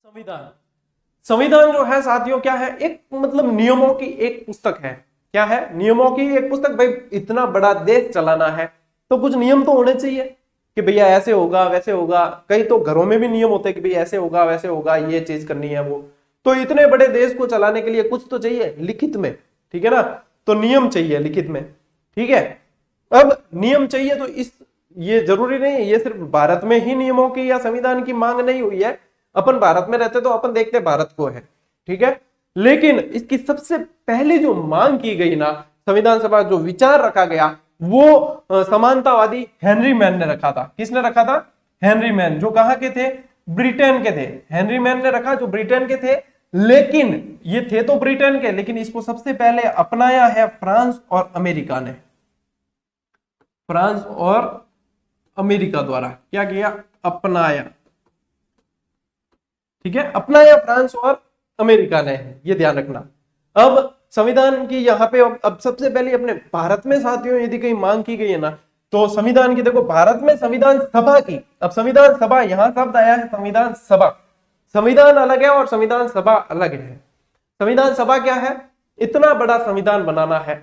संविधान संविधान जो है साथियों क्या है, एक मतलब नियमों की एक पुस्तक है। क्या है? नियमों की एक पुस्तक। भाई इतना बड़ा देश चलाना है तो कुछ नियम तो होने चाहिए कि भैया ऐसे होगा वैसे होगा। कई तो घरों में भी नियम होते हैं कि भैया ऐसे होगा वैसे होगा, ये चीज करनी है वो। तो इतने बड़े देश को चलाने के लिए कुछ तो चाहिए लिखित में, ठीक है ना। तो नियम चाहिए लिखित में, ठीक है। अब नियम चाहिए तो ये जरूरी नहीं है ये सिर्फ भारत में ही नियमों की या संविधान की मांग नहीं हुई है। अपन भारत में रहते तो अपन देखते भारत को है, ठीक है। लेकिन इसकी सबसे पहली जो मांग की गई ना, संविधान सभा जो विचार रखा गया वो समानतावादी हेनरी मैन ने रखा था। किसने रखा था? हेनरी मैन, जो कहां के थे? ब्रिटेन के थे। हेनरी मैन ने रखा जो ब्रिटेन के थे। लेकिन ये थे तो ब्रिटेन के, लेकिन इसको सबसे पहले अपनाया है फ्रांस और अमेरिका ने। फ्रांस और अमेरिका द्वारा क्या किया? अपनाया, ठीक है। अपनाया फ्रांस और अमेरिका ने, ये ध्यान रखना। अब संविधान की यहाँ पे अब सबसे पहले अपने भारत में साथियों यदि कहीं मांग की गई है ना, तो संविधान की देखो भारत में संविधान सभा की। अब संविधान सभा यहां शब्द आया है संविधान सभा। संविधान अलग है और संविधान सभा अलग है। संविधान सभा क्या है? इतना बड़ा संविधान बनाना है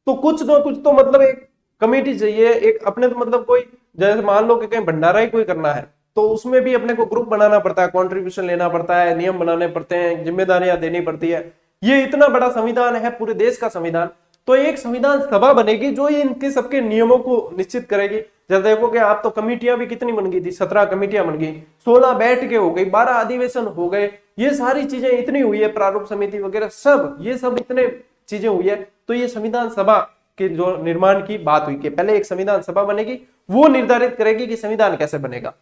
तो कुछ ना कुछ तो मतलब एक कमेटी चाहिए, एक अपने तो मतलब कोई, जैसे मान लो कि कहीं भंडारा ही कोई करना है तो उसमें भी अपने को ग्रुप बनाना पड़ता है, कंट्रीब्यूशन लेना पड़ता है, नियम बनाने पड़ते हैं, जिम्मेदारियां देनी पड़ती है। ये इतना बड़ा संविधान है, पूरे देश का संविधान। तो एक संविधान सभा बनेगी जो ये इनके सबके नियमों को निश्चित करेगी। जैसे देखो कि आप तो कमेटियां भी कितनी बन गई थी, 17 कमेटियां बन गई, 16 बैठकें हो गई, 12 अधिवेशन हो गए। ये सारी चीजें इतनी हुई है, प्रारूप समिति वगैरह सब, ये सब इतने चीजें हुई है। तो ये संविधान सभा के जो निर्माण की बात हुई कि पहले एक संविधान सभा बनेगी, वो निर्धारित करेगी कि संविधान कैसे बनेगा।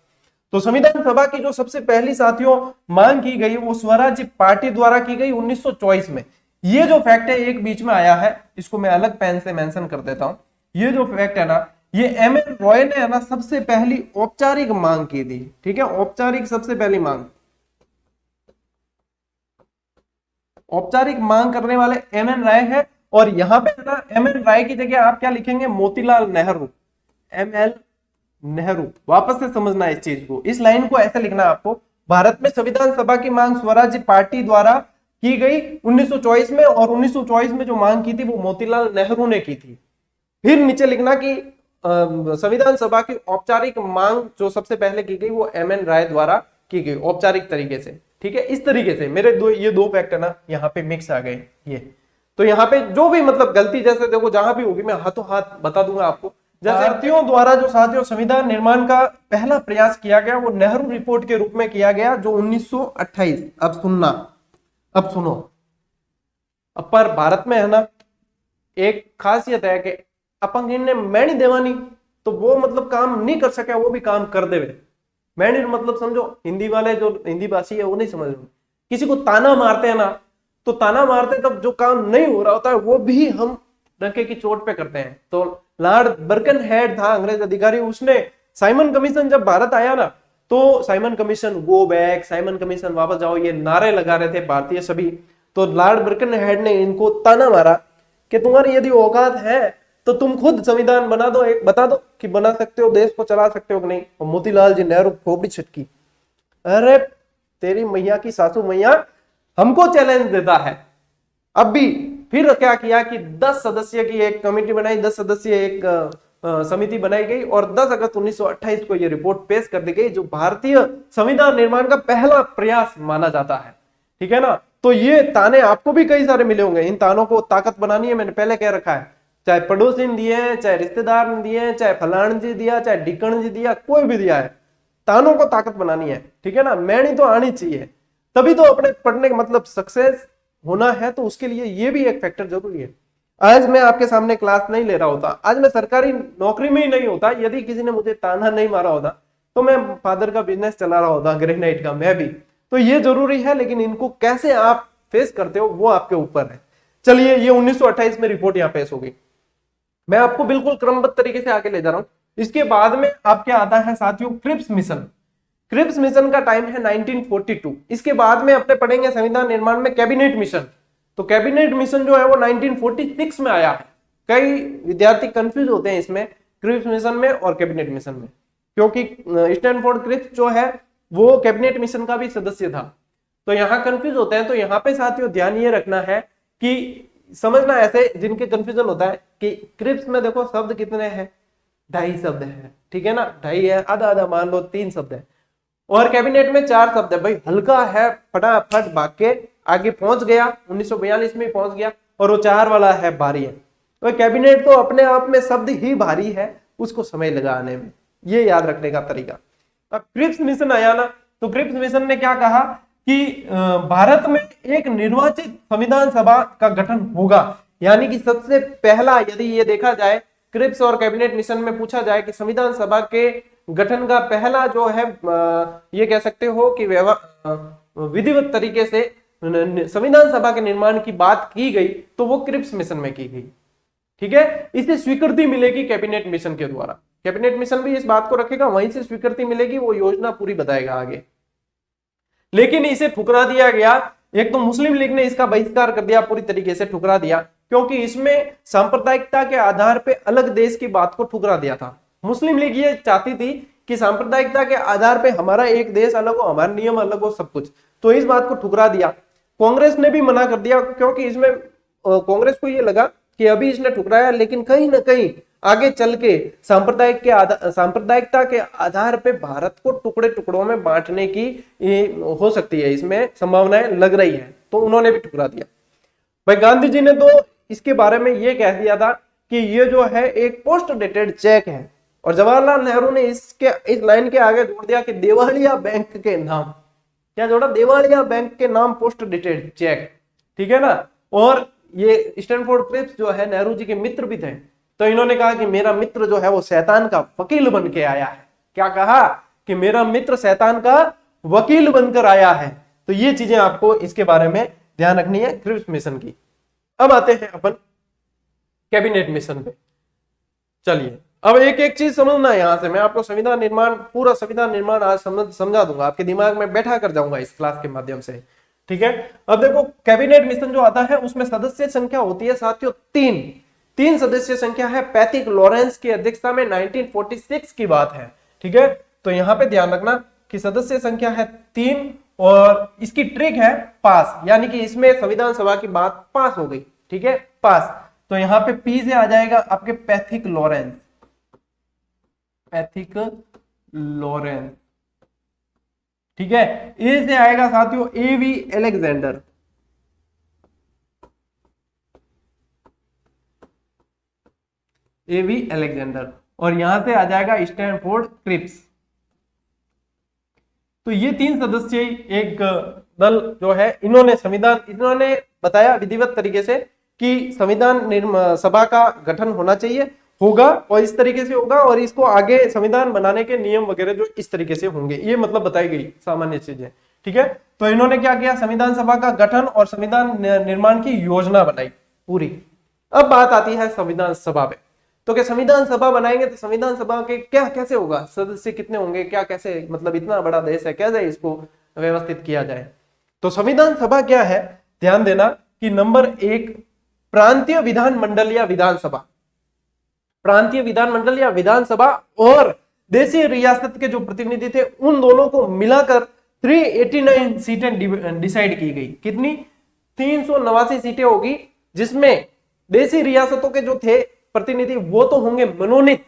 तो संविधान सभा की जो सबसे पहली साथियों मांग की गई वो स्वराज्य पार्टी द्वारा की गई 1924 में। ये जो फैक्ट है एक बीच में आया है, इसको मैं अलग पेन से मेंशन कर देता हूं। ये जो फैक्ट है ना, ये एमएन रॉय ने है ना सबसे पहली औपचारिक मांग की थी, ठीक है। औपचारिक सबसे पहली मांग, औपचारिक मांग करने वाले एमएन राय है। और यहां पे है ना एमएन राय की जगह आप क्या लिखेंगे? मोतीलाल नेहरू, एमएल नेहरू। वापस से समझना इस चीज को, इस लाइन को ऐसे लिखना आपको। भारत में संविधान सभा की मांग स्वराज्य पार्टी द्वारा की गई 1924 में, और 1924 में जो मांग की थी वो मोतीलाल नेहरू ने की थी। फिर नीचे लिखना कि संविधान सभा की औपचारिक मांग जो सबसे पहले की गई वो एमएन राय द्वारा की गई औपचारिक तरीके से, ठीक है। इस तरीके से मेरे ये दो फैक्ट है ना यहाँ पे मिक्स आ गए ये। तो यहाँ पे जो भी मतलब गलती जैसे देखो जहां भी होगी मैं हाथों हाथ बता दूंगा आपको। भारतीयों द्वारा जो साथियों संविधान निर्माण का पहला प्रयास किया गया वो नेहरू रिपोर्ट के रूप में किया गया, जो 1928। अब सुनना, अब सुनो। अब पर भारत में है ना एक खासियत है कि अपन ने मैणी देवानी, तो वो मतलब काम नहीं कर सके, वो भी काम कर देवे। मैणी मतलब समझो हिंदी वाले जो हिंदी भाषी है वो नहीं समझ रहे। किसी को ताना मारते हैं ना, तो ताना मारते तब जो काम नहीं हो रहा होता है वो भी हम डंके की चोट पे करते हैं। तो लॉर्ड बर्कनहेड था अंग्रेज अधिकारी, उसने साइमन कमीशन जब भारत आया ना, तो Simon commission go back, Simon commission वापस जाओ, ये नारे लगा रहे थे भारतीय सभी। तो लॉर्ड बर्कनहेड ने इनको ताना मारा कि तुम्हारी यदि औकात है तो तुम खुद संविधान बना दो, एक बता दो कि बना सकते हो, देश को चला सकते हो कि नहीं। और मोतीलाल जी नेहरू खोपड़ी छटकी, अरे तेरी मैया की सासू मैया हमको चैलेंज देता है। अब भी फिर क्या किया कि 10 सदस्य की एक कमेटी बनाई, 10 सदस्यीय एक समिति बनाई गई और 10 अगस्त 1928 को यह रिपोर्ट पेश कर दी गई, जो भारतीय संविधान निर्माण का पहला प्रयास माना जाता है, ठीक है ना। तो ये ताने आपको भी कई सारे मिले होंगे, इन तानों को ताकत बनानी है, मैंने पहले कह रखा है। चाहे पड़ोसी ने दिए हैं, चाहे रिश्तेदार ने दिए हैं, चाहे फलान जी दिया, चाहे डिकण जी दिया, कोई भी दिया है, तानों को ताकत बनानी है, ठीक है ना। मैणी तो आनी चाहिए, तभी तो अपने पढ़ने का मतलब सक्सेस होना है। तो उसके लिए ये भी एक फैक्टर जरूरी है। आज मैं आपके सामने क्लास नहीं ले रहा होता, आज मैं सरकारी नौकरी में ही नहीं होता, यदि किसी ने मुझे ताना नहीं मारा होता तो मैं फादर का बिजनेस चला रहा होता, ग्रेनाइट का, मैं भी। तो ये जरूरी है, लेकिन इनको कैसे आप फेस करते हो वो आपके ऊपर है। चलिए, ये 1928 में रिपोर्ट यहाँ पेश होगी। मैं आपको बिल्कुल क्रमबद्ध तरीके से आगे ले जा रहा हूं। इसके बाद में आप क्या आता है साथियों? Cripps mission. क्रिप्स मिशन का टाइम है 1942। इसके बाद में अपने पढ़ेंगे संविधान निर्माण में कैबिनेट मिशन। तो कैबिनेट मिशन जो है वो 1946 में आया है। कई विद्यार्थी कंफ्यूज होते हैं इसमें, क्रिप्स मिशन में और कैबिनेट मिशन में, क्योंकि स्टैनफोर्ड क्रिप्स जो है वो कैबिनेट मिशन का भी सदस्य था। तो यहाँ कंफ्यूज होते हैं। तो यहाँ पे साथियों ध्यान ये रखना है कि समझना ऐसे जिनके कंफ्यूजन होता है कि क्रिप्स में देखो शब्द कितने हैं, 2.5 शब्द है, ठीक है ना, 2.5 है, आधा आधा मान लो 3 शब्द है, और कैबिनेट में 4 शब्द है। भाई हल्का है, फटाफट भाग के आगे पहुंच गया, 1942 में पहुंच गया, और वो 4 वाला है भारी है। तो कैबिनेट तो अपने आप में शब्द ही भारी है, उसको समय लगा आने में, ये याद रखने का तरीका। अब क्रिप्स मिशन आया ना, तो क्रिप्स मिशन ने क्या कहा कि भारत में एक निर्वाचित संविधान सभा का गठन होगा, यानी कि सबसे पहला, यदि ये देखा जाए क्रिप्स और कैबिनेट मिशन में पूछा जाए कि संविधान सभा के गठन का पहला जो है ये कह सकते हो कि विधिवत तरीके से संविधान सभा के निर्माण की बात की गई, तो वो क्रिप्स मिशन में की गई, ठीक है। इसे स्वीकृति मिलेगी कैबिनेट मिशन के द्वारा, कैबिनेट मिशन भी इस बात को रखेगा, वहीं से स्वीकृति मिलेगी, वो योजना पूरी बताएगा आगे। लेकिन इसे ठुकरा दिया गया, एक तो मुस्लिम लीग ने इसका बहिष्कार कर दिया, पूरी तरीके से ठुकरा दिया, क्योंकि इसमें सांप्रदायिकता के आधार पे अलग देश की बात को ठुकरा दिया था। मुस्लिम लीग ये चाहती थी कि सांप्रदायिकता के आधार पे हमारा एक देश अलग हो, हमारे नियम अलग हो, सब कुछ, तो इस बात को ठुकरा दिया। कांग्रेस ने भी मना कर दिया, क्योंकि इसमें कांग्रेस को ये लगा कि अभी इसने ठुकराया, लेकिन कहीं ना कहीं आगे चल के सांप्रदायिकता के आधार पे भारत को टुकड़े टुकड़ों में बांटने की हो सकती है, इसमें संभावनाएं लग रही है, तो उन्होंने भी ठुकरा दिया। भाई गांधी जी ने तो इसके बारे में ये कह दिया था कि ये जो है एक पोस्ट डेटेड चेक है, और जवाहरलाल नेहरू ने इस लाइन के आगे जोड़ दिया कि देवालिया बैंक के नाम, क्या जोड़ा, देवालिया बैंक के नाम पोस्ट डेटेड चेक, ठीक है ना। और ये स्टैनफोर्ड क्रिप्स जो है नेहरू जी के मित्र भी थे, तो इन्होंने कहा कि मेरा मित्र जो है वो शैतान का वकील बन के आया है, क्या कहा कि मेरा मित्र शैतान का वकील बनकर आया है। तो ये चीजें आपको इसके बारे में ध्यान रखनी है क्रिप्स मिशन की। अब आते हैं अपन कैबिनेट मिशन पे। चलिए अब एक एक चीज समझना है, यहां से मैं आपको संविधान निर्माण, पूरा संविधान निर्माण आज समझा दूंगा, आपके दिमाग में बैठा कर जाऊंगा इस क्लास के माध्यम से, ठीक है। अब देखो कैबिनेट मिशन जो आता है उसमें सदस्य संख्या होती है साथियों 3 सदस्य संख्या है। पैथिक लॉरेंस की अध्यक्षता में 1946 की बात है, ठीक है। तो यहां पे ध्यान रखना कि सदस्य संख्या है 3, और इसकी ट्रिक है पास, यानी कि इसमें संविधान सभा की बात पास हो गई, ठीक है, पास। तो यहां पे पी से आ जाएगा आपके पैथिक लॉरेंस, पैथिक लॉरेंस, ठीक है। ए से आएगा साथियों एवी अलेक्जेंडर, एवी अलेक्जेंडर, और यहां से आ जाएगा स्टैनफोर्ड क्रिप्स। तो ये 3 सदस्य एक दल जो है, इन्होंने बताया विधिवत तरीके से कि संविधान सभा का गठन होना चाहिए, होगा, और इस तरीके से होगा, और इसको आगे संविधान बनाने के नियम वगैरह जो इस तरीके से होंगे, ये मतलब बताई गई सामान्य चीजें, ठीक है। तो इन्होंने क्या किया, संविधान सभा का गठन और संविधान निर्माण की योजना बनाई पूरी। अब बात आती है संविधान सभा पे, तो क्या संविधान सभा बनाएंगे तो संविधान सभा के क्या कैसे होगा, सदस्य कितने होंगे, क्या कैसे, मतलब इतना बड़ा देश है, कैसे इसको व्यवस्थित किया जाए। तो संविधान सभा क्या है, ध्यान देना कि नंबर 1 प्रांतीय विधानमंडल या विधानसभा, प्रांतीय विधानमंडल या विधानसभा और देशीय रियासत के जो प्रतिनिधि थे उन दोनों को मिलाकर 389 सीटें डिसाइड की गई। कितनी, 389 सीटें होगी, जिसमें देशी रियासतों के जो थे प्रतिनिधि वो तो होंगे मनोनीत,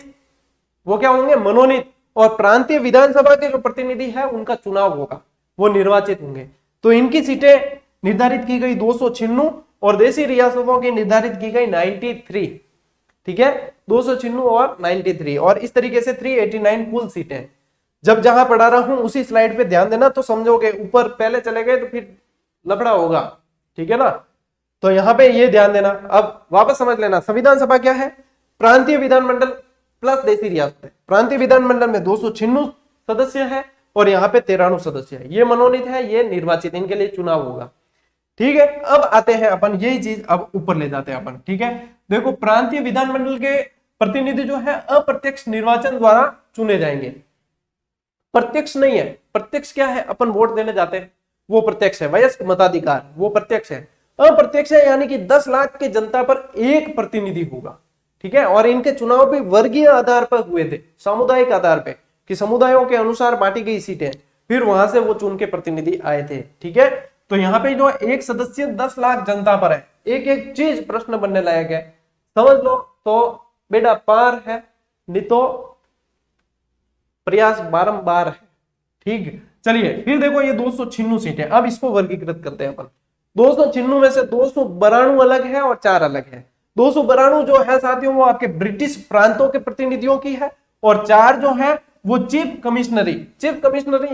वो क्या होंगे, मनोनीत, और प्रांतीय विधानसभा के जो प्रतिनिधि है उनका चुनाव होगा, वो निर्वाचित होंगे। तो इनकी सीटें निर्धारित की गई 296 और देशी रियासतों की निर्धारित की गई 93, ठीक है, 296 और 93, और इस तरीके से 389 कुल सीटें। जब जहां पढ़ा रहा हूं उसी स्लाइड पे ध्यान देना, तो समझोगे, ऊपर पहले चले गए तो फिर लफड़ा होगा, ठीक है ना। तो यहां पे ये ध्यान देना। अब वापस समझ लेना, संविधान सभा क्या है, प्रांतीय विधानमंडल प्लस देशी रियासत। प्रांतीय विधानमंडल में 296 सदस्य है और यहाँ पे 93 सदस्य है, ये मनोनीत है, ये निर्वाचित, इनके लिए चुनाव होगा, ठीक है। अब आते हैं अपन, यही चीज अब ऊपर ले जाते हैं अपन, ठीक है। देखो प्रांतीय विधानमंडल के प्रतिनिधि जो है अप्रत्यक्ष निर्वाचन द्वारा चुने जाएंगे, प्रत्यक्ष नहीं है। प्रत्यक्ष क्या है, अपन वोट देने जाते हैं, वो प्रत्यक्ष है, वयस्क मताधिकार वो प्रत्यक्ष है। अप्रत्यक्ष है यानी कि 10 लाख की जनता पर एक प्रतिनिधि होगा, ठीक है। और इनके चुनाव भी वर्गीय आधार पर हुए थे, सामुदायिक आधार पे, कि समुदायों के अनुसार बांटी गई सीटें, फिर वहां से वो चुन के प्रतिनिधि आए थे, ठीक है। तो यहाँ पे जो एक सदस्य 10 लाख जनता पर है, एक एक चीज प्रश्न बनने लायक है, समझ लो तो बेटा पार है, नहीं तो प्रयास बारंबार है। ठीक, चलिए फिर देखो ये 296 सीटें, अब इसको वर्गीकृत करते हैं अपन। 296 में से 292 अलग है और 4 अलग है। 292 जो है साथियों वो आपके ब्रिटिश प्रांतों के प्रतिनिधियों की है, और 4 जो है वो चीफ कमिश्नरी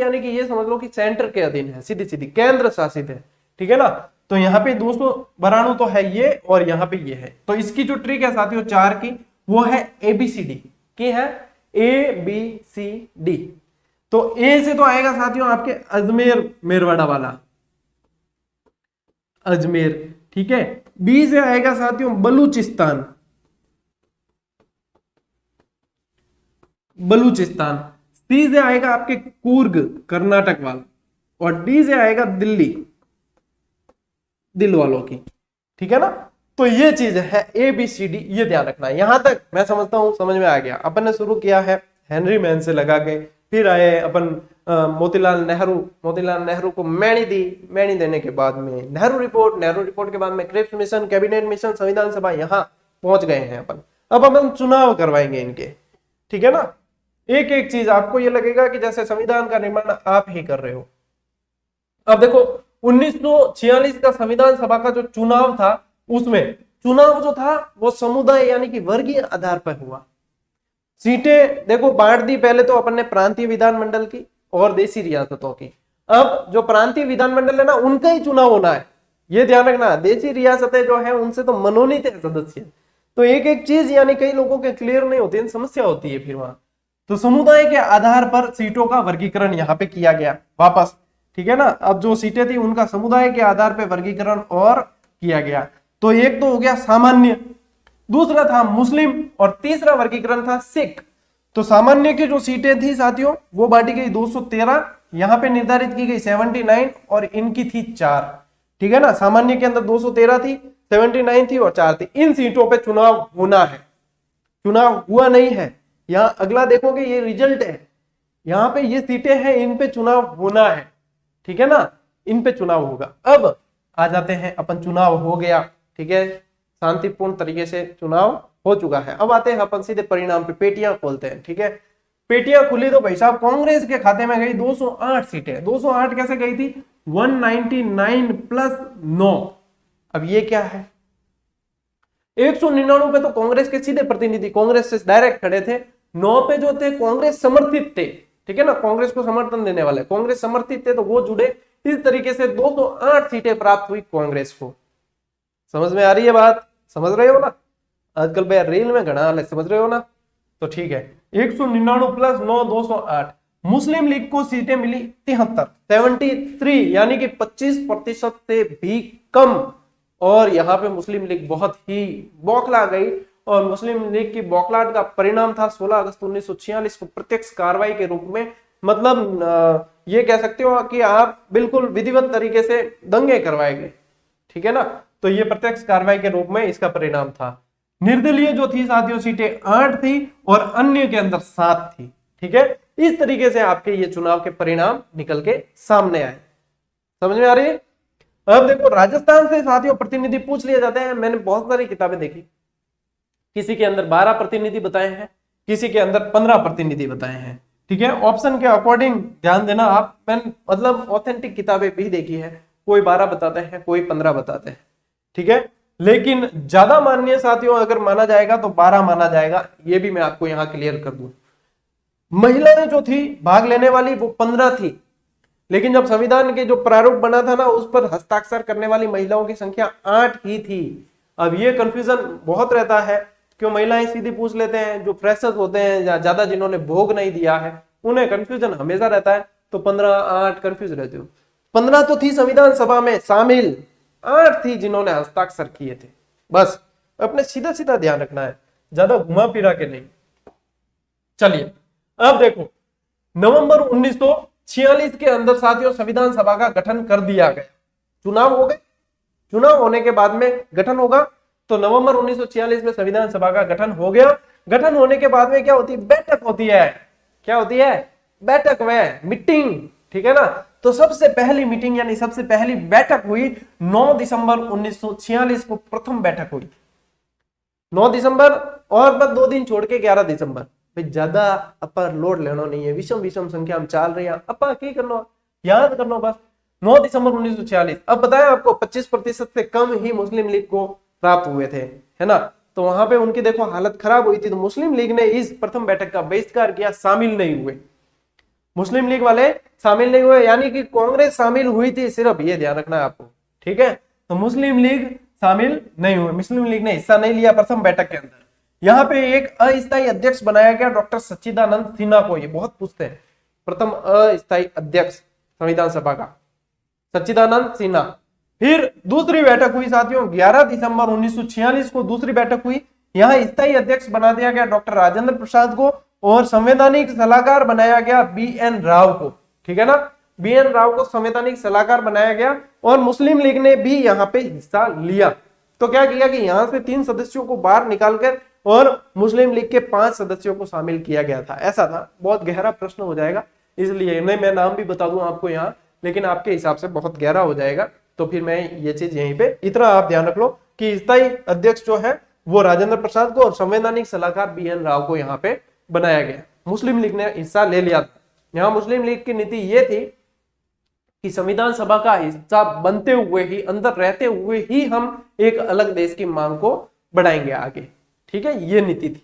यानी कि ये समझ लो कि सेंटर के अधीन है, सीधी सीधी केंद्र शासित है। ठीक है ना, तो यहाँ पे 292 तो है ये, और यहाँ पे ये है। तो इसकी जो ट्रिक है साथियों 4 की, वो है ABCD की है, ABCD। तो ए से तो आएगा साथियों आपके अजमेर मेरवाड़ा वाला, अजमेर। ठीक है, बी से आएगा साथियों बलूचिस्तान, सी से आएगा आपके कूर्ग कर्नाटक वाला, और डी से आएगा दिल्ली, दिल वालों की। ठीक है ना, तो ये चीज है ABCD, ये ध्यान रखना है। यहां तक मैं समझता हूं समझ में आ गया। अपन ने शुरू किया है हेनरी मैन से लगा के, फिर आए अपन मोतीलाल नेहरू को मैणी दी, मैणी देने के बाद में नेहरू रिपोर्ट के बाद में क्रिप्स मिशन, कैबिनेट मिशन, संविधान सभा, यहां पहुंच गए हैं अपन। अब अपन चुनाव करवाएंगे इनके। ठीक है ना, एक एक चीज आपको ये लगेगा कि जैसे संविधान का निर्माण आप ही कर रहे हो। अब देखो 1946 का संविधान सभा का जो चुनाव था, उसमें चुनाव जो था वो समुदाय यानी कि वर्गीय आधार पर हुआ। सीटें देखो बांट दी पहले तो अपन ने प्रांतीय विधानमंडल की और देशी रियासतों की। अब जो प्रांतीय विधानमंडल है ना, उनका ही चुनाव होना है, ये ध्यान रखना। देशी रियासतें जो है उनसे तो मनोनीत है सदस्य। तो एक एक चीज यानी कई लोगों के क्लियर नहीं होती, समस्या होती है फिर वहां। तो समुदाय के आधार पर सीटों का वर्गीकरण यहाँ पे किया गया वापस। ठीक है ना, अब जो सीटें थी उनका समुदाय के आधार पर वर्गीकरण और किया गया। तो एक तो हो गया सामान्य, दूसरा था मुस्लिम, और तीसरा वर्गीकरण था सिख। तो सामान्य की जो सीटें थी साथियों वो बांटी गई 213, यहाँ पे निर्धारित की गई 79, और इनकी थी 4। ठीक है ना, सामान्य के अंदर 213 थी, 79 थी और 4 थी। इन सीटों पे चुनाव होना है, चुनाव हुआ नहीं है। यहाँ अगला देखोगे ये रिजल्ट है, यहाँ पे ये सीटें हैं, इन पे चुनाव होना है। ठीक है ना, इन पे चुनाव होगा। अब आ जाते हैं अपन, चुनाव हो गया, ठीक है, शांतिपूर्ण तरीके से चुनाव हो चुका है। अब आते हैं अपन सीधे परिणाम पे, पेटियां खोलते हैं। ठीक है, पेटियां खुली तो भाई साहब कांग्रेस के खाते में गई 208 सीटें। 208 कैसे गई थी? 199 प्लस 9। अब ये क्या है? 199 पे तो कांग्रेस के सीधे प्रतिनिधि कांग्रेस से डायरेक्ट खड़े थे, 9 पे जो थे कांग्रेस समर्थित थे। ठीक है ना, कांग्रेस को समर्थन देने वाले कांग्रेस समर्थित थे, तो वो जुड़े। इस तरीके से 208 सीटें प्राप्त हुई कांग्रेस को। समझ में आ रही है बात? समझ रहे हो ना? आजकल भैया रेल में घना अलग, समझ रहे हो ना? तो ठीक है, 199 प्लस 9 208। मुस्लिम लीग को सीटें मिली 73 यानी कि 25% से भी कम। और यहाँ पे मुस्लिम लीग बहुत ही बौखला गई, और मुस्लिम लीग की बौखलाहट का परिणाम था 16 अगस्त 1946 को प्रत्यक्ष कार्रवाई के रूप में, मतलब ये कह सकते हो कि आप बिल्कुल विधिवत तरीके से दंगे करवाए गए। ठीक है ना, तो ये प्रत्यक्ष कार्रवाई के रूप में इसका परिणाम था। निर्दलीय जो थी साथियों सीटें 8 थी, और अन्य के अंदर 7 थी। ठीक है, इस तरीके से आपके ये चुनाव के परिणाम निकल के सामने आए। समझ में आ रही है? अब देखो राजस्थान से साथियों प्रतिनिधि पूछ लिए जाते हैं। मैंने बहुत सारी किताबें देखी, किसी के अंदर 12 प्रतिनिधि बताए हैं, किसी के अंदर 15 प्रतिनिधि बताए हैं। ठीक है, ऑप्शन के अकॉर्डिंग ध्यान देना आप। मैंने मतलब ऑथेंटिक किताबें भी देखी है, कोई 12 बताते हैं, कोई 15 बताते हैं। ठीक है, लेकिन ज्यादा माननीय साथियों अगर माना जाएगा तो 12 माना जाएगा, ये भी मैं आपको यहां क्लियर कर दूं। महिलाएं जो थी भाग लेने वाली वो 15 थी, लेकिन जब संविधान के जो प्रारूप बना था ना, उस पर हस्ताक्षर करने वाली महिलाओं की संख्या 8 ही थी। अब ये कंफ्यूजन बहुत रहता है, क्यों महिलाएं सीधी पूछ लेते हैं, जो फ्रेशर्स होते हैं या ज्यादा जिन्होंने भोग नहीं दिया है उन्हें कंफ्यूजन हमेशा रहता है। तो 15 8 कंफ्यूज रहते हो। 15 तो थी संविधान सभा में शामिल, 8 थी जिन्होंने हस्ताक्षर किए थे। बस अपने सीधा सीधा ध्यान रखना है, ज्यादा घुमा फिरा के नहीं। चलिए अब देखो, नवंबर 1946 के अंदर साथियों संविधान सभा का गठन कर दिया गया। चुनाव हो गए, चुनाव होने के बाद में गठन होगा। तो नवंबर 1946 में संविधान सभा का गठन हो गया। गठन होने के बाद में क्या होती है? बैठक होती है। क्या होती है? बैठक में मीटिंग। ठीक है ना, तो सबसे पहली मीटिंग यानी सबसे पहली बैठक हुई 9 दिसंबर 1946 को प्रथम बैठक हुई। 9 दिसंबर और बस 2 दिन छोड़ के 11 दिसंबर। भाई ज्यादा अपर लोड लेना नहीं है, विषम विषम संख्या हम चल रहे हैं, अपा की करना, याद करना बस। 9 दिसंबर 1946। अब बताया आपको 25% से कम ही मुस्लिम लीग को प्राप्त हुए थे, है ना। तो वहां पे उनकी देखो हालत खराब हुई थी, तो मुस्लिम लीग ने इस प्रथम बैठक का बहिष्कार किया, शामिल नहीं हुए। मुस्लिम लीग वाले शामिल नहीं हुए, यानी कि कांग्रेस शामिल हुई थी, सिर्फ ये ध्यान रखना है आपको, ठीक है। तो मुस्लिम लीग शामिल नहीं हुए, मुस्लिम लीग ने हिस्सा नहीं लिया प्रथम बैठक के अंदर। यहाँ पे एक अस्थायी अध्यक्ष बनाया गया डॉक्टर सच्चिदानंद सिन्हा को, ये बहुत पूछते हैं, प्रथम अस्थायी अध्यक्ष संविधान सभा का सच्चिदानंद सिन्हा। फिर दूसरी बैठक हुई साथियों 11 दिसंबर 1946 को दूसरी बैठक हुई। यहाँ स्थायी अध्यक्ष बना दिया गया डॉक्टर राजेंद्र प्रसाद को और संवैधानिक सलाहकार बनाया गया बी.एन. राव को, ठीक है ना। बी.एन. राव को संवैधानिक सलाहकार बनाया गया और मुस्लिम लीग ने भी यहाँ पे हिस्सा लिया। तो क्या किया कि यहाँ से 3 सदस्यों को बाहर निकालकर और मुस्लिम लीग के 5 सदस्यों को शामिल किया गया था। ऐसा था, बहुत गहरा प्रश्न हो जाएगा, इसलिए नहीं मैं नाम भी बता दूं आपको यहाँ, लेकिन आपके हिसाब से बहुत गहरा हो जाएगा, तो फिर मैं ये चीज यहीं पे, इतना आप ध्यान रख लो कि स्थायी अध्यक्ष जो है वो राजेंद्र प्रसाद को और संवैधानिक सलाहकार बी.एन. राव को यहाँ पे बनाया गया। मुस्लिम लीग ने हिस्सा ले लिया था। यहाँ मुस्लिम लीग की नीति ये थी कि संविधान सभा का हिस्सा बनते हुए ही, अंदर रहते हुए ही हम एक अलग देश की मांग को बढ़ाएंगे आगे, ठीक है, ये नीति थी।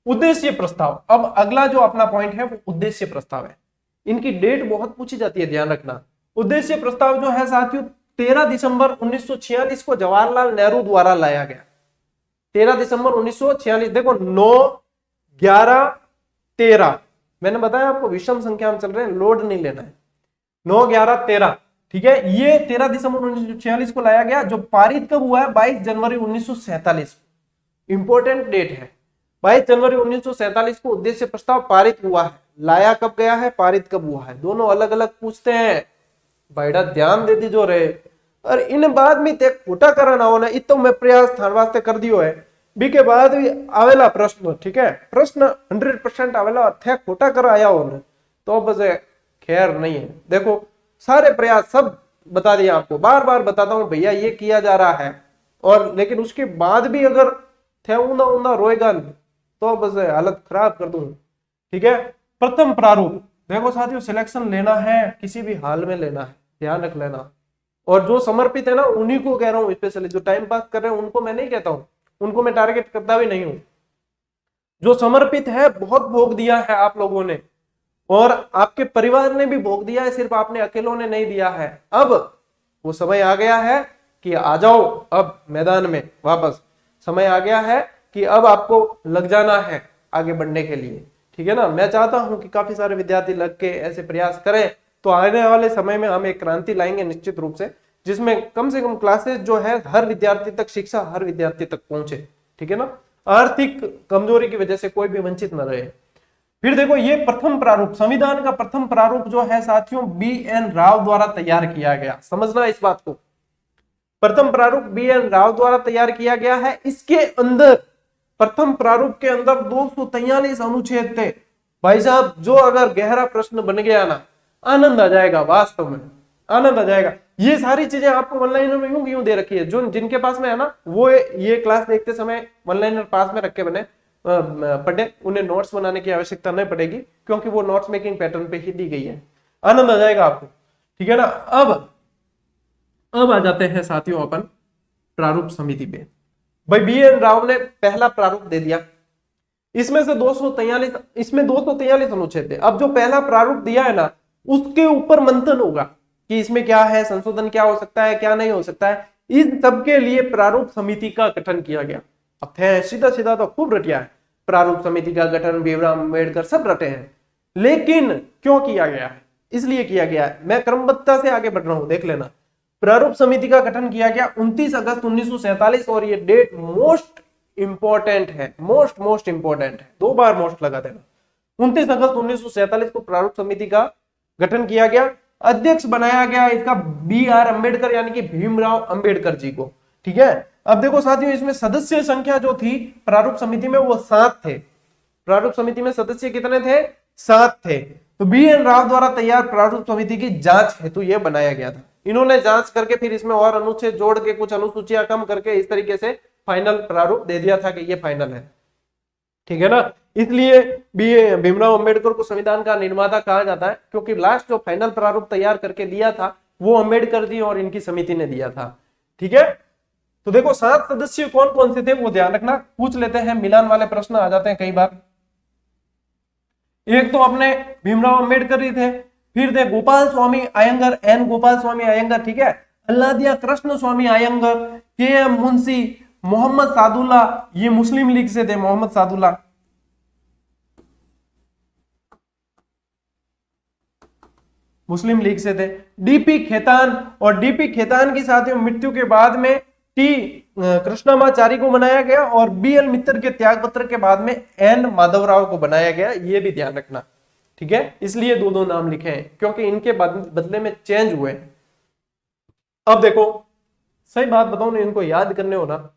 उद्देश्य प्रस्ताव, अब अगला जो अपना पॉइंट है वो उद्देश्य प्रस्ताव है। इनकी डेट बहुत पूछी जाती है, ध्यान रखना। उद्देश्य प्रस्ताव जो है साथियों 13 दिसंबर 1946 को जवाहरलाल नेहरू द्वारा लाया गया। 13 दिसंबर 1946, देखो 9, 11, 13, मैंने बताया आपको विषम संख्या में चल रहे हैं, लोड नहीं लेना है। 9, 11, 13, ठीक है। ये 13 दिसंबर 1946 को लाया गया। जो पारित कब हुआ है? 22 जनवरी 1947। इंपॉर्टेंट डेट है, 22 जनवरी 1947 को उद्देश्य प्रस्ताव पारित हुआ है। लाया कब गया है, पारित कब हुआ है, दोनों अलग अलग पूछते हैं, भाईड़ा ध्यान दे दीजो रे। और इन बाद में ते खोटा कराना होना, इतो मैं प्रयास थान वास्ते कर दियो है, बी के बाद भी आवेला प्रश्न, ठीक है, प्रश्न 100% आवेला, थे खोटा कर आया हो न तो बस खैर नहीं है। देखो सारे प्रयास सब बता दिया आपको, बार बार बताता हूं भैया ये किया जा रहा है, और लेकिन उसके बाद भी अगर थे ऊंधा ऊंधा रोएगा तो बस हालत खराब कर दूं, ठीक है। प्रथम प्रारूप, देखो साथियों सिलेक्शन लेना है किसी भी हाल में लेना है, ध्यान रख लेना। और जो समर्पित है ना उन्हीं को कह रहा हूं, स्पेशली जो टाइम पास कर रहे हैं उनको मैं नहीं कहता हूं, उनको मैं टारगेट करता भी नहीं हूं। जो समर्पित है, बहुत भोग दिया है आप लोगों ने, और आपके परिवार ने भी भोग दिया है, सिर्फ आपने अकेलों ने नहीं दिया है। अब वो समय आ गया है कि आ जाओ अब मैदान में वापस, समय आ गया है कि अब आपको लग जाना है आगे बढ़ने के लिए, ठीक है ना। मैं चाहता हूं कि काफी सारे विद्यार्थी लग के ऐसे प्रयास करें, तो आने वाले समय में हम एक क्रांति लाएंगे निश्चित रूप से, जिसमें कम से कम क्लासेस जो है हर विद्यार्थी तक, शिक्षा हर विद्यार्थी तक पहुंचे, ठीक है ना। आर्थिक कमजोरी की वजह से कोई भी वंचित न रहे। फिर देखो ये प्रथम प्रारूप, संविधान का प्रथम प्रारूप जो है साथियों बी.एन. राव द्वारा तैयार किया गया, समझना इस बात को। प्रथम प्रारूप बी.एन. राव द्वारा तैयार किया गया है। इसके अंदर, प्रथम प्रारूप के अंदर 243 अनुच्छेद थे। भाई साहब जो अगर गहरा प्रश्न बन गया ना, आनंद आ जाएगा, वास्तव में आनंद आ जाएगा। ये सारी चीजें आपको ऑनलाइन में यूं दे रखी है, जो जिनके पास में है ना वो ये क्लास देखते समय ऑनलाइन पास में रख के बने पढ़े, उन्हें नोट्स बनाने की आवश्यकता नहीं पड़ेगी, क्योंकि वो नोट्स मेकिंग पैटर्न पे ही दी गई है। आनंद आ जाएगा आपको, ठीक है ना। अब आ जाते हैं साथियों अपन प्रारूप समिति पे। भाई बी.एन. राव ने पहला प्रारूप दे दिया, इसमें से 243, इसमें 243 अनुच्छेद थे। अब जो पहला प्रारूप दिया है ना, उसके ऊपर मंथन होगा कि इसमें क्या है, संशोधन क्या हो सकता है, क्या नहीं हो सकता है। इस सब के लिए प्रारूप समिति का गठन किया गया। अब थे सीधा सीधा तो खूब रटिया है, प्रारूप समिति का गठन भीमराव अम्बेडकर सब रटे हैं, लेकिन क्यों किया गया है, इसलिए किया गया है। मैं क्रमबद्धता से आगे बढ़ रहा हूं, देख लेना। प्रारूप समिति का गठन किया गया 29 अगस्त 1947, और ये डेट मोस्ट इंपॉर्टेंट है, मोस्ट इंपॉर्टेंट है, 2 बार मोस्ट लगा देना। 29 अगस्त 1947 को प्रारूप समिति का गठन किया गया। अध्यक्ष बनाया गया इसका बी.आर. अम्बेडकर यानी कि भीमराव अम्बेडकर जी को, ठीक है। अब देखो साथियों इसमें सदस्य संख्या जो थी प्रारूप समिति में वो 7 थे। प्रारूप समिति में सदस्य कितने थे? 7 थे। तो बी एन राव द्वारा तैयार प्रारूप समिति की जांच हेतु यह बनाया गया था। इन्होंने जांच करके फिर इसमें और अनुच्छेद जोड़ के कुछ अनुसूचियां कम करके इस तरीके से फाइनल प्रारूप दे दिया था कि ये फाइनल है, ठीक है ना। इसलिए भीमराव अंबेडकर को संविधान का निर्माता कहा जाता है, क्योंकि लास्ट जो फाइनल प्रारूप तैयार करके दिया था वो अंबेडकर जी और इनकी समिति ने दिया था, ठीक है। तो देखो 7 सदस्य कौन कौन से थे वो ध्यान रखना, पूछ लेते हैं, मिलान वाले प्रश्न आ जाते हैं कई बार। एक तो अपने भीमराव अंबेडकर जी थे, फिर थे गोपाल स्वामी अयंगर, एन गोपाल स्वामी अयंगर, ठीक है, अल्लादिया कृष्ण स्वामी अयंगर, के एम मुंशी, मोहम्मद सादुल्ला, ये मुस्लिम लीग से थे, मोहम्मद सादुल्ला, मुस्लिम लीग से थे, डीपी खेतान, और डीपी खेतान की साथियों मृत्यु के बाद में टी कृष्णमाचारी को बनाया गया, और बी एल मित्तर के त्याग पत्र के बाद में एन माधवराव को बनाया गया, ये भी ध्यान रखना, ठीक है। इसलिए दो दो नाम लिखे हैं क्योंकि इनके बदले में चेंज हुए। अब देखो सही बात बताऊं ना, इनको याद करने हो ना,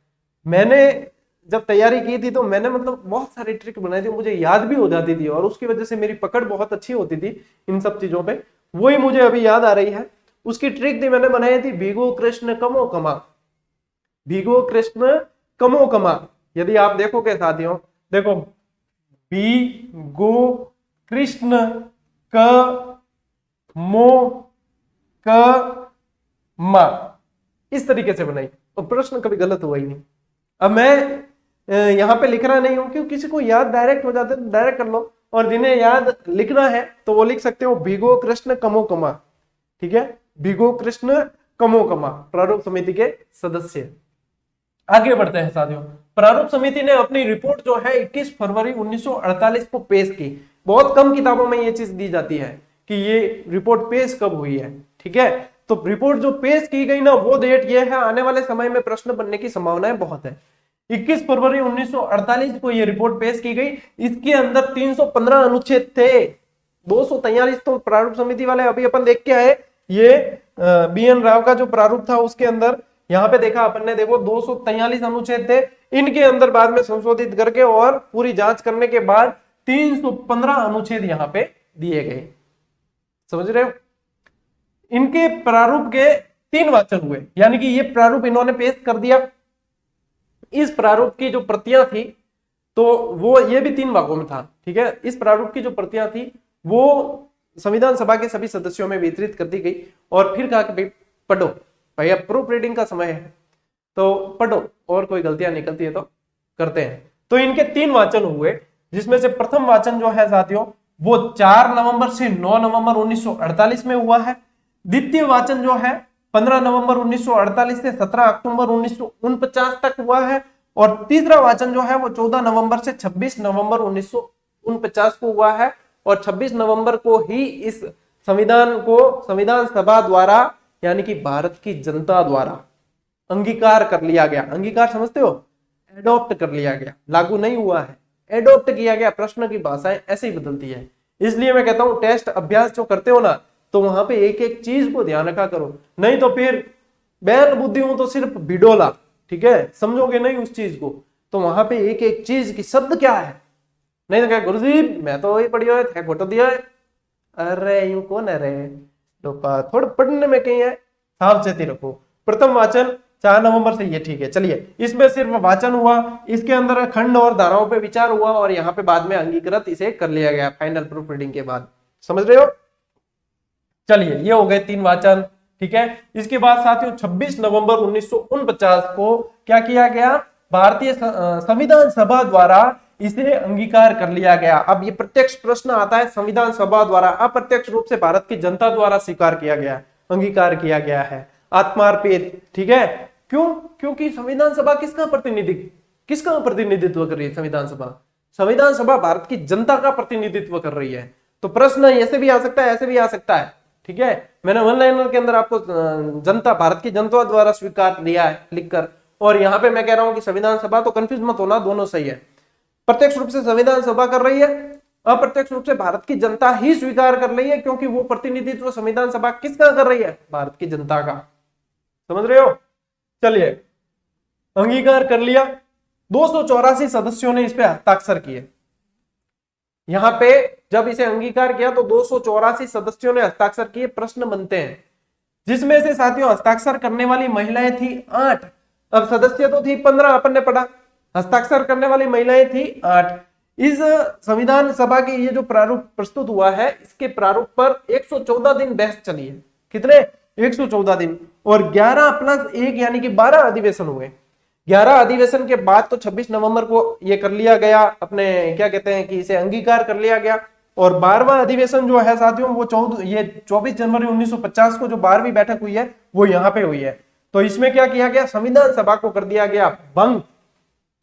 मैंने जब तैयारी की थी तो मैंने मतलब बहुत सारी ट्रिक बनाई थी, मुझे याद भी हो जाती थी और उसकी वजह से मेरी पकड़ बहुत अच्छी होती थी इन सब चीजों पे, वही मुझे अभी याद आ रही है। उसकी ट्रिक थी मैंने बनाई थी, भीगो कृष्ण कमो कमा, भीगो कृष्ण कमो कमा। यदि आप देखोगे साथियों, देखो भीगो कृष्ण क मो क मा, इस तरीके से बनाई और प्रश्न कभी गलत हुआ ही नहीं। अब मैं यहां पे लिख रहा नहीं हूं क्योंकि किसी को याद डायरेक्ट हो जाता है डायरेक्ट कर लो, और जिन्हें याद लिखना है तो वो लिख सकते हो भीगो कृष्ण कमो कमा, ठीक है, भीगो कृष्ण कमो कमा, प्रारूप समिति के सदस्य। आगे बढ़ते हैं साथियों, प्रारूप समिति ने अपनी रिपोर्ट जो है 21 फरवरी 1948 को पेश की। बहुत कम किताबों में ये चीज दी जाती है कि ये रिपोर्ट पेश कब हुई है, ठीक है। तो रिपोर्ट जो पेश की गई ना वो डेट ये है, आने वाले समय में प्रश्न बनने की संभावनाएं बहुत है। 21 फरवरी 1948 को ये रिपोर्ट पेश की गई। इसके अंदर 315 अनुच्छेद थे, 243 तो प्रारूप समिति वाले अभी अपन देख के आए। ये बी एन राव का जो प्रारूप था उसके अंदर यहाँ पे देखा अपन ने, देखो 243 अनुच्छेद थे, इनके अंदर बाद में संशोधित करके और पूरी जांच करने के बाद 315 अनुच्छेद यहाँ पे दिए गए, समझ रहे हो। इनके प्रारूप के 3 वाचन हुए, यानी कि ये प्रारूप इन्होंने पेश कर दिया। इस प्रारूप की जो प्रतियां थी तो वो ये भी 3 भागों में था, ठीक है। इस प्रारूप की जो प्रतियां थी वो संविधान सभा के सभी सदस्यों में वितरित कर दी गई और फिर कहा कि पढ़ो भैया, प्रूफ रीडिंग का समय है तो पढ़ो, और कोई गलतियां निकलती है तो करते हैं। तो इनके 3 वाचन हुए, जिसमें से प्रथम वाचन जो है साथियों वो 4 नवंबर से 9 नवंबर 1948 में हुआ है। द्वितीय वाचन जो है 15 नवंबर 1948 से 17 अक्टूबर 1949 तक हुआ है, और तीसरा वाचन जो है वो 14 नवंबर से 26 नवंबर 1949 को हुआ है, और 26 नवंबर को ही इस संविधान को संविधान सभा द्वारा यानी कि भारत की जनता द्वारा अंगीकार कर लिया गया। अंगीकार समझते हो, एडॉप्ट कर लिया गया, लागू नहीं हुआ है, एडॉप्ट किया गया। प्रश्न की भाषाएं ऐसे ही बदलती है, इसलिए मैं कहता हूं टेस्ट अभ्यास जो करते हो ना तो वहां पे एक एक चीज को ध्यान रखा करो, नहीं तो फिर बैल बुद्धि हूं तो सिर्फ भिडोला, ठीक है, समझोगे नहीं उस चीज को, तो वहां पे एक एक चीज की शब्द क्या है, नहीं तो क्या गुरुजी मैं तो वही पढ़ियो है फोटो दिया है, अरे यूं कौन है रे, तो थोड़ा पढ़ने में कहीं है, सावचेती रखो। प्रथम वाचन 4 नवंबर से, ये ठीक है। चलिए, इसमें सिर्फ वाचन हुआ, इसके अंदर खंड और धाराओं पे विचार हुआ और यहाँ पे बाद में अंगीकृत इसे कर लिया गया फाइनल प्रूफ रीडिंग के बाद, समझ रहे हो। चलिए, ये हो गए 3 वाचन, ठीक है। इसके बाद साथियों 26 नवंबर 1949 को क्या किया गया, भारतीय संविधान सभा द्वारा इसे अंगीकार कर लिया गया। अब ये प्रत्यक्ष प्रश्न आता है, संविधान सभा द्वारा, अप्रत्यक्ष रूप से भारत की जनता द्वारा स्वीकार किया गया, अंगीकार किया गया है, आत्मार्पित, ठीक है। क्यों? क्योंकि संविधान सभा किसका प्रतिनिधित्व कर रही है, संविधान सभा भारत की जनता का प्रतिनिधित्व कर रही है। तो प्रश्न ऐसे भी आ सकता है, ऐसे भी आ सकता है, ठीक है। मैंने वन लाइनर के अंदर आपको जनता, भारत की जनता द्वारा स्वीकार दिया है लिखकर, और यहाँ पे मैं कह रहा हूं कि संविधान सभा, तो कंफ्यूज मत होना, दोनों सही है। प्रत्यक्ष रूप से संविधान सभा कर रही है, अप्रत्यक्ष रूप से भारत की जनता ही स्वीकार कर रही है, क्योंकि वो प्रतिनिधित्व संविधान सभा किसका कर रही है, भारत की जनता का, समझ रहे हो। चलिए, अंगीकार कर लिया, 284 सदस्यों ने इस पे हस्ताक्षर किए। यहाँ पे जब इसे अंगीकार किया तो 284 सदस्यों ने हस्ताक्षर किए। प्रश्न बनते हैं, जिसमें से साथियों हस्ताक्षर करने वाली महिलाएं थी 8। अब सदस्य तो थी 15, अपन ने पढ़ा, हस्ताक्षर करने वाली महिलाएं थी 8। इस संविधान सभा के ये जो प्रारूप प्रस्तुत हुआ है, इसके प्रारूप पर 114 दिन बहस चली है। कितने? 114 दिन। और 11+1 यानी कि 12 अधिवेशन हुए। 11 अधिवेशन के बाद तो 26 नवंबर को ये कर लिया गया, अपने क्या कहते हैं कि इसे अंगीकार कर लिया गया। और 12वां अधिवेशन जो है साथियों वो 24 जनवरी 1950 को जो 12वीं बैठक हुई है वो यहाँ पे हुई है। तो इसमें क्या किया गया, संविधान सभा को कर दिया गया भंग।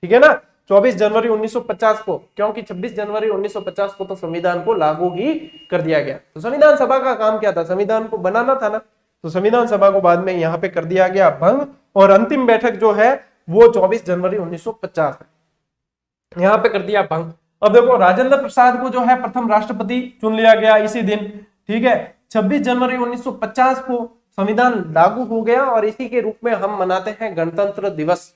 ठीक है ना, 24 जनवरी 1950 को, क्योंकि 26 जनवरी 1950 को तो संविधान को लागू ही कर दिया गया। तो संविधान सभा का काम क्या था, संविधान को बनाना था ना, तो संविधान सभा को बाद में यहाँ पे कर दिया गया भंग। और अंतिम बैठक जो है वो 24 जनवरी 1950 है, यहाँ पे कर दिया भंग। अब देखो राजेंद्र प्रसाद को जो है प्रथम राष्ट्रपति चुन लिया गया इसी दिन। ठीक है, 26 जनवरी 1950 को संविधान लागू हो गया और इसी के रूप में हम मनाते हैं गणतंत्र दिवस।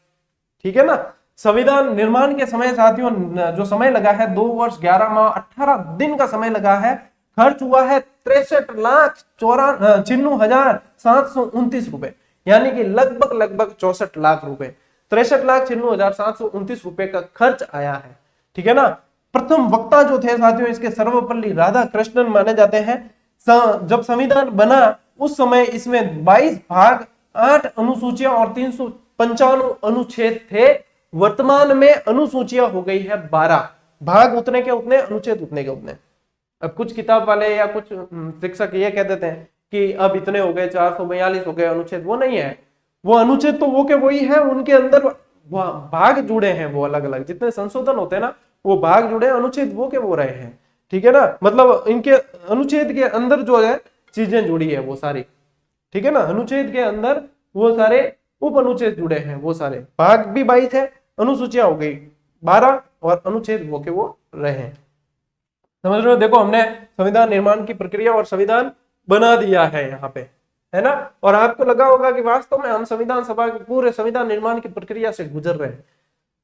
ठीक है ना। संविधान निर्माण के समय साथियों जो समय लगा है 2 वर्ष 11 माह 18 दिन का समय लगा है। खर्च हुआ है 63,96,729 रुपए, यानी कि लगभग 64 लाख रुपए, 63,96,729 रुपए का खर्च आया है। ठीक है ना। प्रथम वक्ता जो थे साथियों इसके सर्वपल्ली राधाकृष्णन माने जाते हैं। जब संविधान बना उस समय इसमें 22 भाग, 8 अनुसूचियां और 395 अनुच्छेद थे। वर्तमान में अनुसूचियां हो गई है 12, भाग उतने के उतने, अनुच्छेद उतने के उतने। अब कुछ किताब वाले या कुछ शिक्षक ये कह देते हैं कि अब इतने हो गए, 442 हो गए अनुच्छेद। वो नहीं है, वो अनुच्छेद तो वो के वही है, उनके अंदर भाग जुड़े हैं, वो अलग अलग जितने संशोधन होते हैं ना वो भाग जुड़े, अनुच्छेद वो के वो रहे हैं। ठीक है ना, मतलब इनके अनुच्छेद के अंदर जो है चीजें जुड़ी है वो सारी। ठीक है ना, अनुच्छेद के अंदर वो सारे उप अनुच्छेद जुड़े हैं, वो सारे भाग भी 22 है, अनुसूचियां हो गई 12 और अनुच्छेद वो के वो रहे हैं। समझ रहे हो। देखो हमने संविधान निर्माण की प्रक्रिया और संविधान बना दिया है यहाँ पे, है ना। और आपको लगा होगा कि वास्तव में हम संविधान सभा के पूरे संविधान निर्माण की प्रक्रिया से गुजर रहे हैं।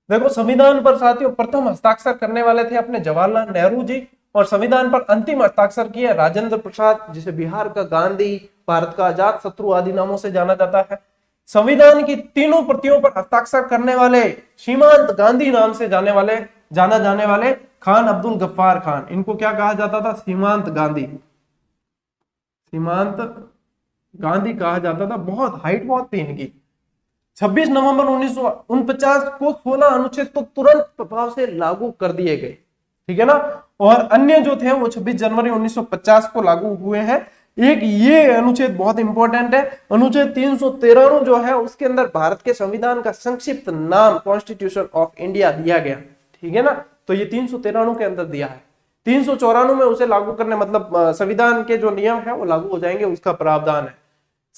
देखो संविधान पर साथियों प्रथम हस्ताक्षर करने वाले थे अपने जवाहरलाल नेहरू जी, और संविधान पर अंतिम हस्ताक्षर किए राजेंद्र प्रसाद, जिसे बिहार का गांधी, भारत का अजात शत्रु आदि नामों से जाना जाता है। संविधान की तीनों प्रतियों पर हस्ताक्षर करने वाले सीमांत गांधी नाम से जाना जाने वाले खान अब्दुल गफ्फार खान, इनको क्या कहा जाता था, सीमांत गांधी कहा जाता था। बहुत हाइट बहुत थी इनकी। 26 नवंबर 1949 को 16 अनुच्छेद तो तुरंत प्रभाव से लागू कर दिए गए। ठीक है ना। और अन्य जो थे वो 26 जनवरी 1950 को लागू हुए हैं। एक ये अनुच्छेद बहुत इंपॉर्टेंट है, अनुच्छेद 393 जो है उसके अंदर भारत के संविधान का संक्षिप्त नाम कॉन्स्टिट्यूशन ऑफ इंडिया दिया गया। ठीक है ना, तो ये 393 के अंदर दिया है। 394 में उसे लागू करने, मतलब संविधान के जो नियम है वो लागू हो जाएंगे, उसका प्रावधान है।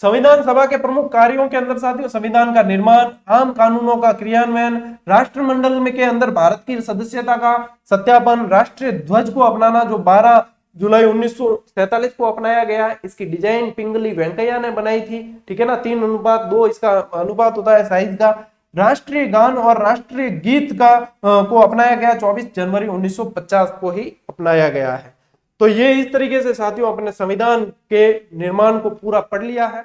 संविधान सभा के प्रमुख कार्यों के अंदर साथियों संविधान का निर्माण, आम कानूनों का क्रियान्वयन, राष्ट्रमंडल में के अंदर भारत की सदस्यता का सत्यापन, राष्ट्रीय ध्वज को अपनाना जो 12 जुलाई 1947 को अपनाया गया। इसकी डिजाइन पिंगली वेंकैया ने बनाई थी। ठीक है ना, 3:2 इसका अनुपात होता है साइज का। राष्ट्रीय गान और राष्ट्रीय गीत का को अपनाया गया 24 जनवरी 1950 को ही अपनाया गया है। तो ये इस तरीके से साथियों अपने संविधान के निर्माण को पूरा पढ़ लिया है।